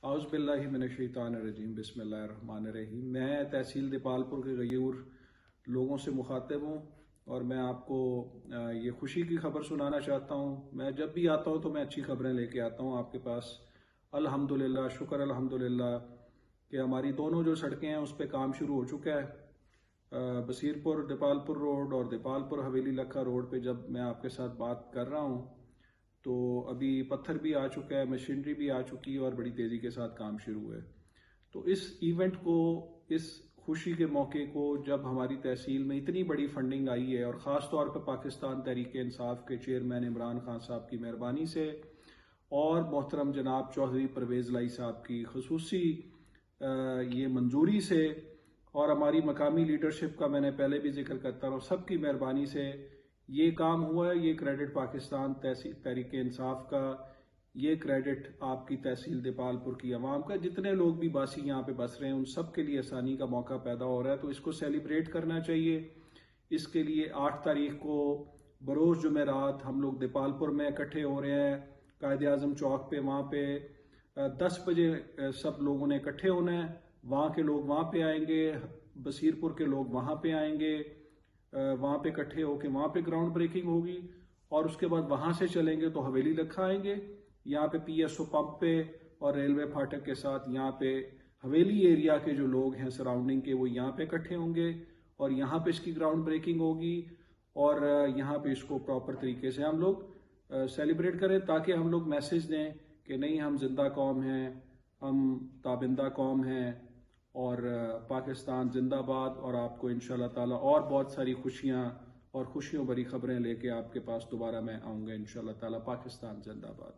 आउज़ बिल्लाहि मिनश्शैतानिर्रजीम बिस्मिल्लाहिर्रहमानिर्रहीम। मैं तहसील दीपालपुर के गयूर लोगों से मुखातिब हूँ और मैं आपको ये खुशी की खबर सुनाना चाहता हूँ। मैं जब भी आता हूँ तो मैं अच्छी खबरें लेके आता हूँ आपके पास। अल्हम्दुलिल्लाह, शुक्र अल्हम्दुलिल्लाह कि हमारी दोनों जो सड़कें हैं उस पर काम शुरू हो चुका है। बसीरपुर दीपालपुर रोड और दीपालपुर हवेली लखा रोड पे जब मैं आपके साथ बात कर रहा हूँ तो अभी पत्थर भी आ चुका है, मशीनरी भी आ चुकी है और बड़ी तेज़ी के साथ काम शुरू है। तो इस इवेंट को, इस खुशी के मौके को, जब हमारी तहसील में इतनी बड़ी फंडिंग आई है और ख़ास तौर पर पाकिस्तान तहरीक इंसाफ के चेयरमैन इमरान खान साहब की मेहरबानी से और मोहतरम जनाब चौधरी परवेज़ लाई साहब की खसूसी ये मंजूरी से और हमारी मकामी लीडरशिप का मैंने पहले भी जिक्र करता रहा, सबकी मेहरबानी से ये काम हुआ है। ये क्रेडिट पाकिस्तान तहरीक इंसाफ का, ये क्रेडिट आपकी तहसील दीपालपुर की आवाम का, जितने लोग भी बासी यहाँ पे बस रहे हैं उन सब के लिए आसानी का मौका पैदा हो रहा है। तो इसको सेलिब्रेट करना चाहिए। इसके लिए 8 तारीख को बरोज़ जुमेरात हम लोग दीपालपुर में इकट्ठे हो रहे हैं, कायदे आज़म चौक पे। वहाँ पे 10 बजे सब लोगों ने इकट्ठे होना है। वहाँ के लोग वहाँ पे आएंगे, बसीरपुर के लोग वहाँ पे आएंगे, वहाँ पे इकट्ठे होके वहाँ पे ग्राउंड ब्रेकिंग होगी और उसके बाद वहाँ से चलेंगे तो हवेली लखा आएंगे। यहाँ पे PSO पंप पे और रेलवे फाटक के साथ यहाँ पे हवेली एरिया के जो लोग हैं सराउंडिंग के, वो यहाँ पे इकट्ठे होंगे और यहाँ पे इसकी ग्राउंड ब्रेकिंग होगी और यहाँ पे इसको प्रॉपर तरीके से हम लोग सेलिब्रेट करें, ताकि हम लोग मैसेज दें कि नहीं, हम जिंदा कौम हैं, हम ताबिंदा कौम हैं और पाकिस्तान जिंदाबाद। और आपको इंशाल्लाह ताला और बहुत सारी खुशियाँ और खुशियों भरी खबरें लेके आपके पास दोबारा मैं आऊँगा इंशाल्लाह ताला। पाकिस्तान जिंदाबाद।